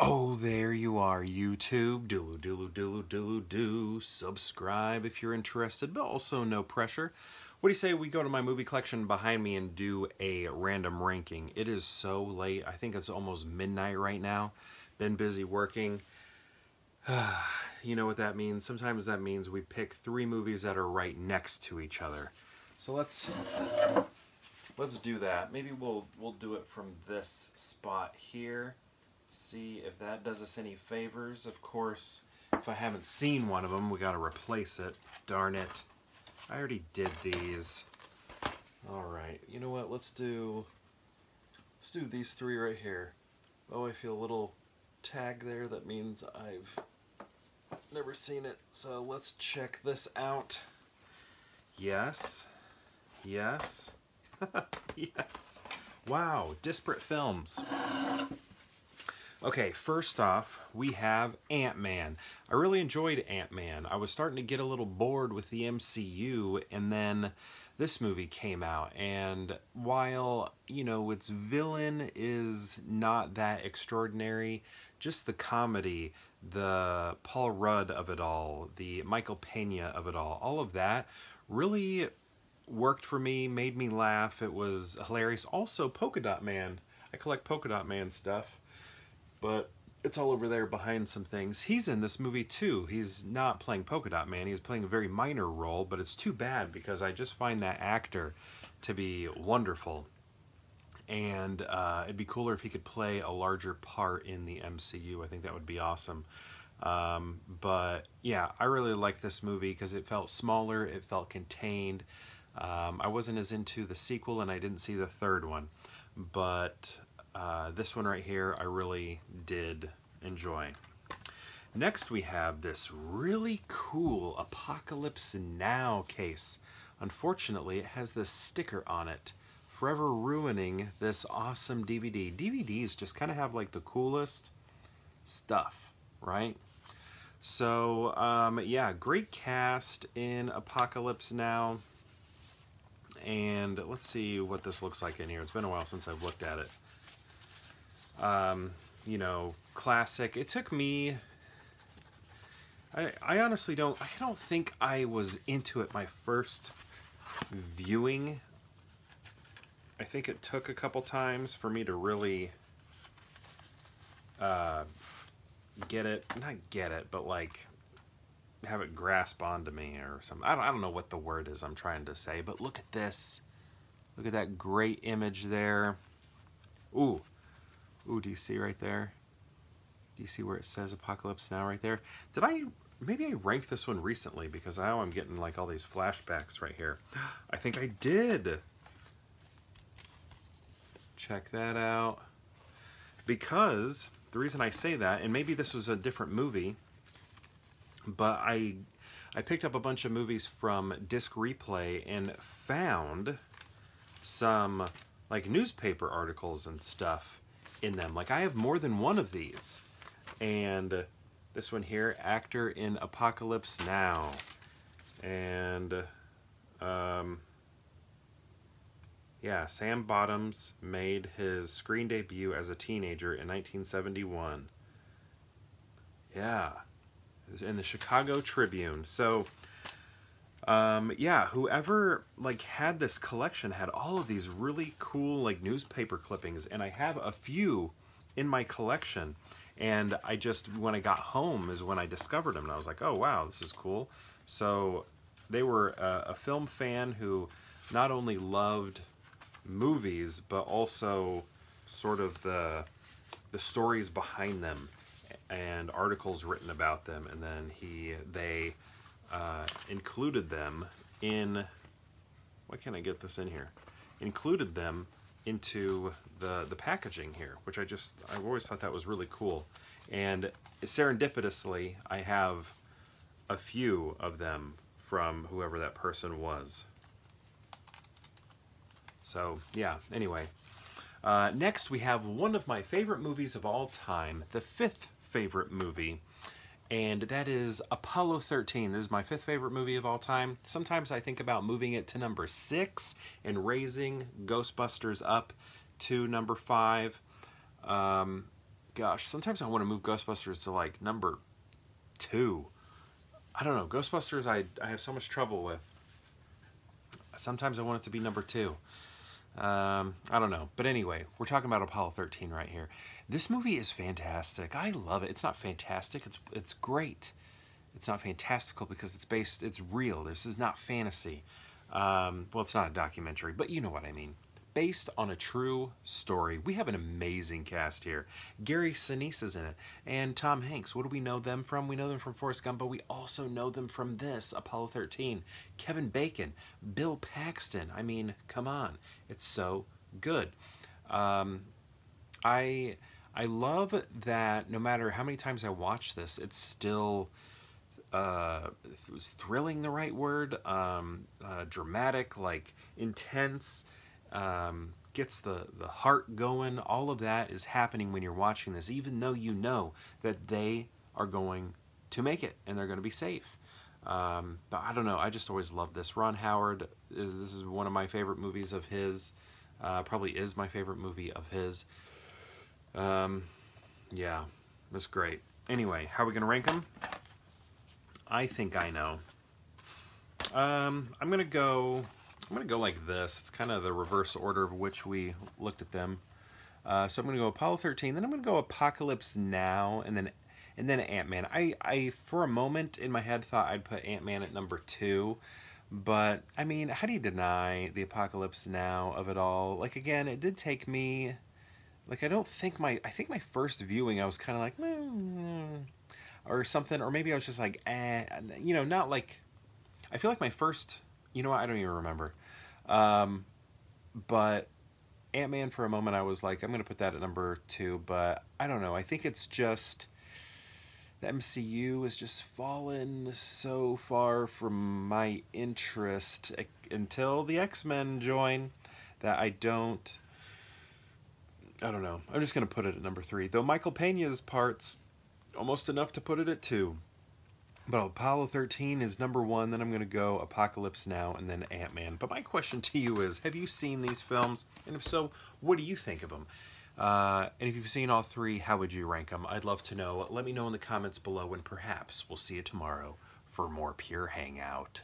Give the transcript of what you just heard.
Oh, there you are, YouTube. Do. Subscribe if you're interested, but also no pressure. What do you say we go to my movie collection behind me and do a random ranking? It is so late. I think it's almost midnight right now. Been busy working. You know what that means? Sometimes that means we pick 3 movies that are right next to each other. So let's do that. Maybe we'll do it from this spot here. See if that does us any favors. Of course, if I haven't seen one of them, we gotta replace it. Darn it. I already did these. Alright, you know what? Let's do these 3 right here. Oh, I feel a little tag there. That means I've never seen it. So let's check this out. Yes. Yes. Yes. Wow, disparate films. Okay, first off, we have Ant-Man. I really enjoyed Ant-Man. I was starting to get a little bored with the MCU, and then this movie came out. And while, you know, its villain is not that extraordinary, just the comedy, the Paul Rudd of it all, the Michael Pena of it all of that really worked for me, made me laugh. It was hilarious. Also, Polka Dot Man. I collect Polka Dot Man stuff. But it's all over there behind some things. He's in this movie too. He's not playing Polka Dot Man. He's playing a very minor role, but it's too bad because I just find that actor to be wonderful. And it'd be cooler if he could play a larger part in the MCU. I think that would be awesome. But yeah, I really like this movie because it felt smaller, it felt contained. I wasn't as into the sequel, and I didn't see the 3rd one. But this one right here, I really did enjoy. Next, we have this really cool Apocalypse Now case. Unfortunately, it has this sticker on it, forever ruining this awesome DVD. DVDs just kind of have like the coolest stuff, right? So, yeah, great cast in Apocalypse Now. And let's see what this looks like in here. It's been a while since I've looked at it. You know, classic. It took me, I honestly don't think I was into it my first viewing. I think it took a couple times for me to really get it, not get it, but like have it grasp onto me or something. I don't know what the word is I'm trying to say, but look at this. Look at that great image there. Ooh, do you see right there? Do you see where it says Apocalypse Now right there? Maybe I ranked this one recently because now I'm getting like all these flashbacks right here. I think I did. Check that out. Because the reason I say that, and maybe this was a different movie, but I picked up a bunch of movies from Disc Replay and found some like newspaper articles and stuff in them. Like I have more than one of these. And this one here, actor in Apocalypse Now. And yeah, Sam Bottoms made his screen debut as a teenager in 1971. Yeah, in the Chicago Tribune. So yeah, whoever like had this collection had all of these really cool like newspaper clippings, and I have a few in my collection. And I just, when I got home is when I discovered them, and I was like, oh wow, this is cool. So they were a film fan who not only loved movies, but also sort of the stories behind them and articles written about them, and then they included them in, why can't I get this in here? Included them into the packaging here, which I've always thought that was really cool. And serendipitously, I have a few of them from whoever that person was. So yeah, anyway. Next we have one of my favorite movies of all time, the 5th favorite movie, and that is Apollo 13. This is my 5th favorite movie of all time. Sometimes I think about moving it to number 6 and raising Ghostbusters up to number 5. gosh, sometimes I want to move Ghostbusters to like number 2. I don't know. Ghostbusters, I have so much trouble with. Sometimes I want it to be number 2. I don't know. But anyway, we're talking about Apollo 13 right here. This movie is fantastic. I love it. It's not fantastic. It's great. It's not fantastical because it's real. This is not fantasy. Well, it's not a documentary, but you know what I mean. Based on a true story. We have an amazing cast here. Gary Sinise is in it, and Tom Hanks. What do we know them from? We know them from Forrest Gump, but we also know them from this, Apollo 13. Kevin Bacon, Bill Paxton. I mean, come on. It's so good. I love that no matter how many times I watch this, it's still... was thrilling the right word? Dramatic, like intense, gets the heart going. All of that is happening when you're watching this, even though you know that they are going to make it and they're going to be safe. But I don't know, I just always love this. Ron Howard, this is one of my favorite movies of his. Probably is my favorite movie of his. Yeah, that's great. Anyway, how are we going to rank them? I think I know. I'm gonna go like this. It's kind of the reverse order of which we looked at them. So I'm gonna go Apollo 13, then I'm gonna go Apocalypse Now, and then Ant-Man. I for a moment in my head thought I'd put Ant-Man at number 2, but I mean, how do you deny the Apocalypse Now of it all? Like again, it did take me. Like I think my first viewing I was kind of like. Or something, or maybe I was just like, you know, not like, I feel like my first, you know what, I don't even remember. But Ant-Man for a moment I was like, I'm going to put that at number 2, but I don't know, I think it's just, the MCU has just fallen so far from my interest until the X-Men join that I don't know, I'm just going to put it at number 3, though Michael Pena's parts, almost enough to put it at 2. But Apollo 13 is number 1, then I'm going to go Apocalypse Now, and then Ant-Man. But my question to you is, have you seen these films? And if so, what do you think of them? And if you've seen all 3, how would you rank them? I'd love to know. Let me know in the comments below, and perhaps we'll see you tomorrow for more Pure Hangout.